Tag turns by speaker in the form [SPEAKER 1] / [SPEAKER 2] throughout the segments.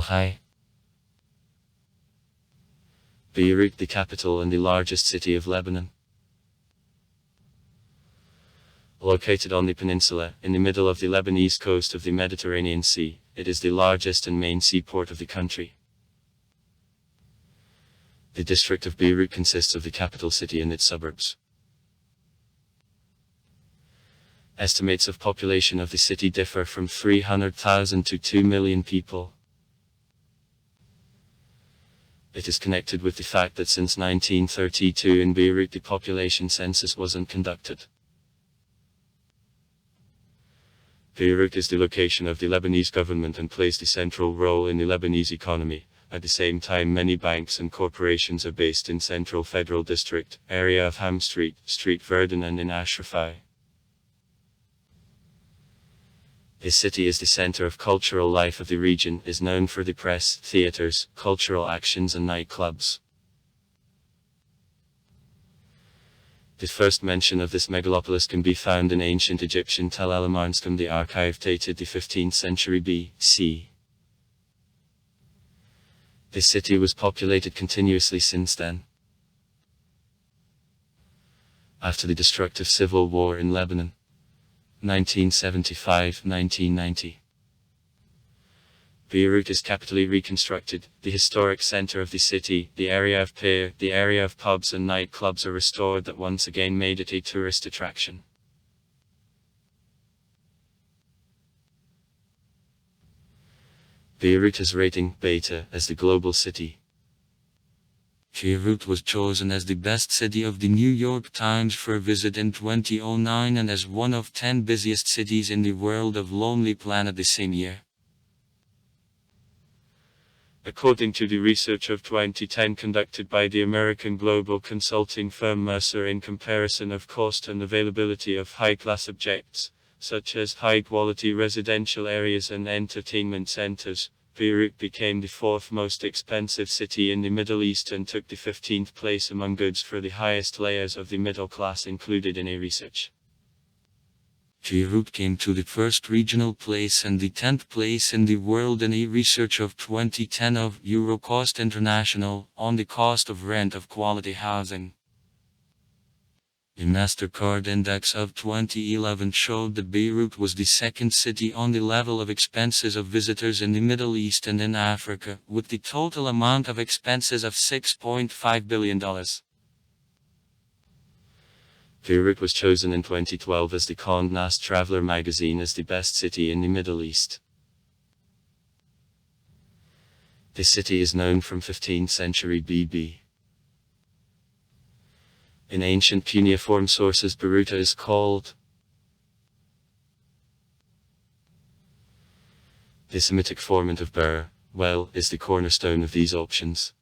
[SPEAKER 1] Hi. Beirut, the capital and the largest city of Lebanon. Located on the peninsula, in the middle of the Lebanese coast of the Mediterranean Sea, it is the largest and main seaport of the country. The district of Beirut consists of the capital city and its suburbs. Estimates of population of the city differ from 300,000 to 2 million people. It is connected with the fact that since 1932 in Beirut the population census wasn't conducted. Beirut is the location of the Lebanese government and plays the central role in the Lebanese economy. At the same time, many banks and corporations are based in Central Federal District, area of Ham Street, Street Verdun and in Ashrafai. The city is the center of cultural life of the region, is known for the press, theaters, cultural actions and nightclubs. The first mention of this megalopolis can be found in ancient Egyptian Tel el-Amarnskum, the archive dated the 15th century B.C. The city was populated continuously since then. After the destructive civil war in Lebanon, 1975-1990. Beirut is capitally reconstructed. The historic center of the city, the area of pier, the area of pubs and nightclubs are restored that once again made it a tourist attraction. Beirut is rating Beta as the global city. Beirut was chosen as the best city of the New York Times for a visit in 2009 and as one of 10 busiest cities in the world of Lonely Planet the same year. According to the research of 2010 conducted by the American global consulting firm Mercer in comparison of cost and availability of high-class objects, such as high-quality residential areas and entertainment centers, Beirut became the fourth most expensive city in the Middle East and took the 15th place among goods for the highest layers of the middle class included in a research. Beirut came to the first regional place and the 10th place in the world in a research of 2010 of Eurocost International on the cost of rent of quality housing. The MasterCard Index of 2011 showed that Beirut was the second city on the level of expenses of visitors in the Middle East and in Africa, with the total amount of expenses of $6.5 billion. Beirut was chosen in 2012 as the Condé Nast Traveler magazine as the best city in the Middle East. The city is known from 15th century BB. In ancient cuneiform sources, Beirut is called. The Semitic formant of Ber, well, is the cornerstone of these options.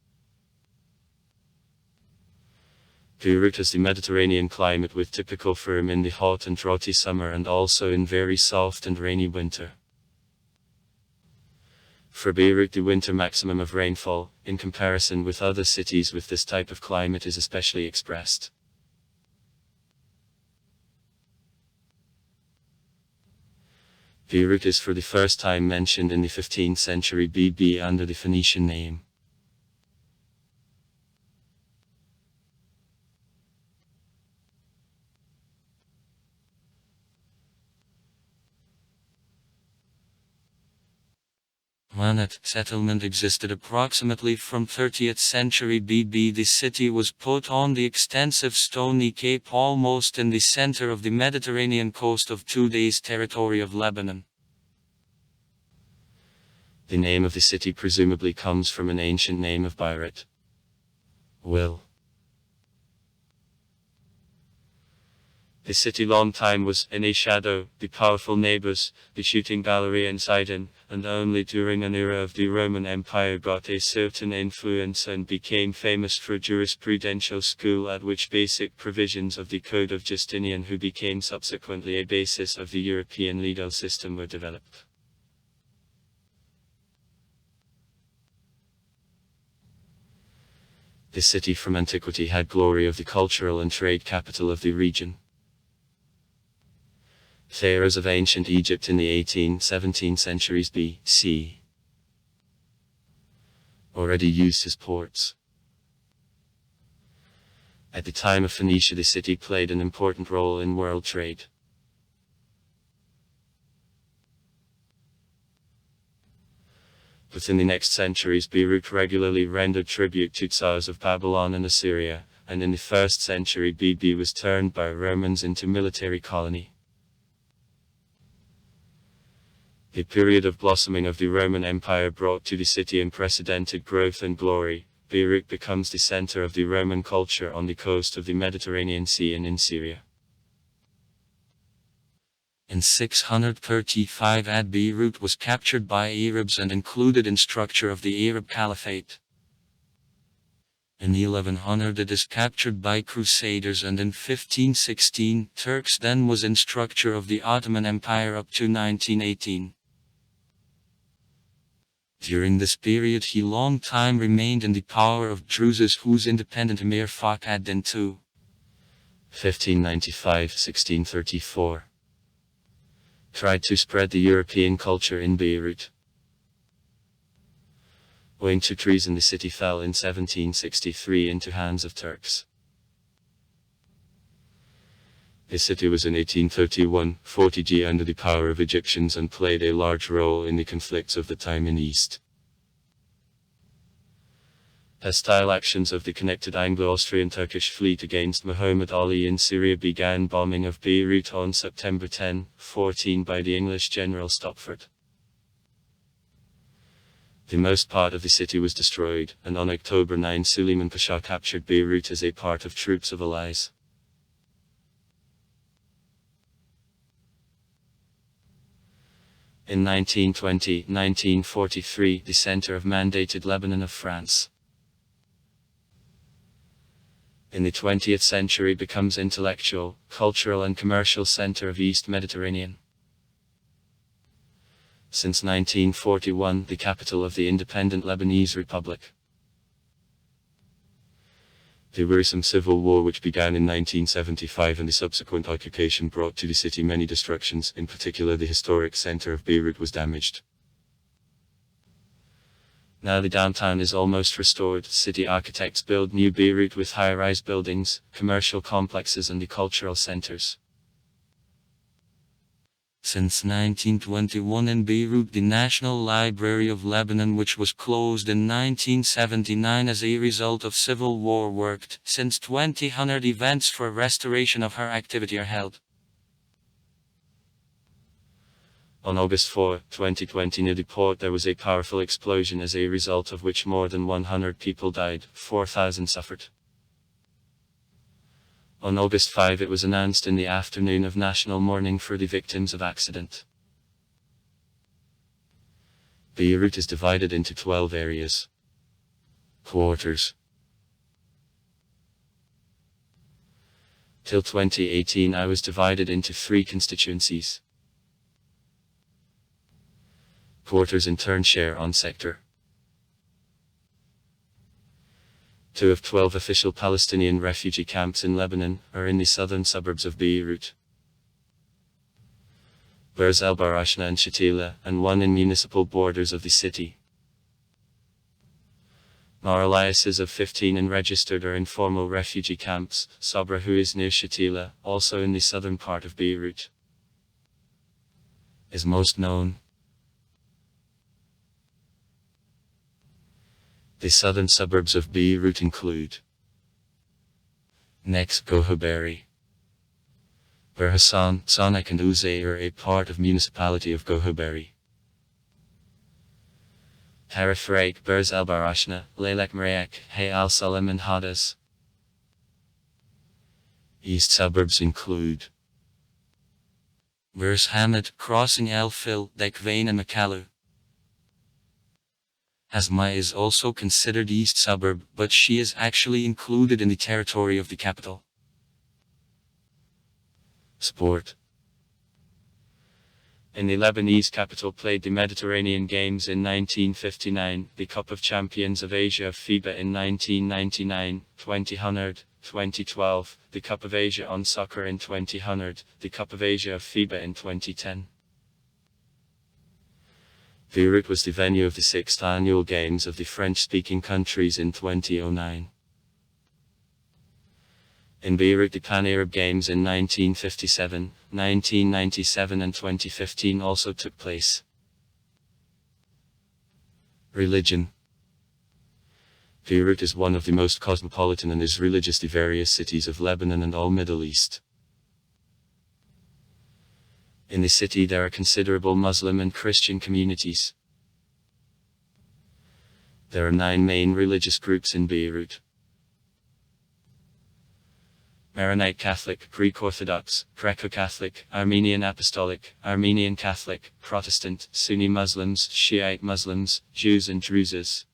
[SPEAKER 1] Beirut has the Mediterranean climate with typical firm in the hot and droughty summer and also in very soft and rainy winter. For Beirut, the winter maximum of rainfall, in comparison with other cities with this type of climate, is especially expressed. Beirut is for the first time mentioned in the 15th century BB under the Phoenician name. Manat settlement existed approximately from 30th century BB. The city was put on the extensive stony cape almost in the center of the Mediterranean coast of today's territory of Lebanon. The name of the city presumably comes from an ancient name of Beirut. Will. The city long time was in a shadow, the powerful neighbors, the shooting gallery in Sidon, and only during an era of the Roman Empire got a certain influence and became famous for jurisprudential school at which basic provisions of the Code of Justinian, who became subsequently a basis of the European legal system, were developed. The city from antiquity had glory of the cultural and trade capital of the region. Pharaohs of ancient Egypt in the 18th-17th centuries B.C. already used as ports. At the time of Phoenicia, the city played an important role in world trade. But in the next centuries, Beirut regularly rendered tribute to Tsars of Babylon and Assyria, and in the 1st century BB was turned by Romans into military colony. The period of blossoming of the Roman Empire brought to the city unprecedented growth and glory. Beirut becomes the center of the Roman culture on the coast of the Mediterranean Sea and in Syria. In 635 AD, Beirut was captured by Arabs and included in structure of the Arab Caliphate. In 1100 it is captured by Crusaders, and in 1516 Turks then was in structure of the Ottoman Empire up to 1918. During this period he long time remained in the power of Drusus, whose independent emir Fakhr ad-Din II. 1595–1634 tried to spread the European culture in Beirut. Owing to treason, the city fell in 1763 into hands of Turks. The city was in 1831–40 under the power of Egyptians and played a large role in the conflicts of the time in East. Hostile actions of the connected Anglo-Austrian-Turkish fleet against Muhammad Ali in Syria began bombing of Beirut on September 10, 14 by the English General Stopford. The most part of the city was destroyed, and on October 9 Suleiman Pasha captured Beirut as a part of troops of allies. In 1920–1943, the center of mandated Lebanon of France. In the 20th century becomes intellectual, cultural and commercial center of East Mediterranean. Since 1941, the capital of the independent Lebanese Republic. The wearisome civil war which began in 1975 and the subsequent occupation brought to the city many destructions. In particular, the historic center of Beirut was damaged. Now the downtown is almost restored. City architects build new Beirut with high-rise buildings, commercial complexes and the cultural centers. Since 1921 in Beirut, the National Library of Lebanon, which was closed in 1979 as a result of civil war, worked. Since 2000 events for restoration of her activity are held. On August 4, 2020 near the port there was a powerful explosion, as a result of which more than 100 people died, 4,000 suffered. On August 5 it was announced in the afternoon of national mourning for the victims of accident. Beirut is divided into 12 areas. Quarters. Till 2018 I was divided into 3 constituencies. Quarters in turn share on sector. 2 of 12 official Palestinian refugee camps in Lebanon are in the southern suburbs of Beirut. Beirut el-Barashna and Shatila, and 1 in municipal borders of the city. Maraliases of 15 and registered or informal refugee camps. Sabra, who is near Shatila, also in the southern part of Beirut, is most known. The southern suburbs of Beirut include next Gohaberi, Bir Hassan, Sanak and Uzay are a part of municipality of Gohaberi. Harif Birz el Barashna, Laylek Marayak, Hay al Salam and Hadas. East suburbs include Birs Hamid, Crossing El Fil, Dekvain and Makalu. Asma is also considered east suburb, but she is actually included in the territory of the capital. Sport. In the Lebanese capital played the Mediterranean Games in 1959, the Cup of Champions of Asia of FIBA in 1999, 2000, 2012, the Cup of Asia on Soccer in 2000, the Cup of Asia of FIBA in 2010. Beirut was the venue of the 6th annual Games of the French-speaking countries in 2009. In Beirut, the Pan-Arab Games in 1957, 1997 and 2015 also took place. Religion. Beirut is one of the most cosmopolitan and is religiously various cities of Lebanon and all Middle East. In the city there are considerable Muslim and Christian communities. There are 9 main religious groups in Beirut: Maronite Catholic, Greek Orthodox, Greco-Catholic, Armenian Apostolic, Armenian Catholic, Protestant, Sunni Muslims, Shiite Muslims, Jews and Druzes.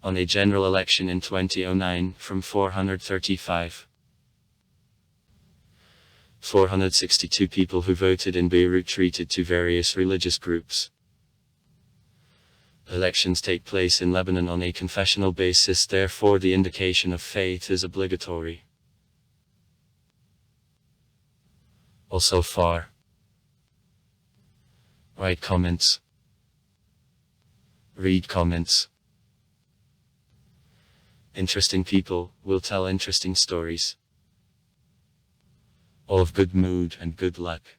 [SPEAKER 1] On a general election in 2009, from 462 people who voted in Beirut treated to various religious groups. Elections take place in Lebanon on a confessional basis, therefore the indication of faith is obligatory. Also far. Write comments. Read comments. Interesting people will tell interesting stories. All of good mood and good luck.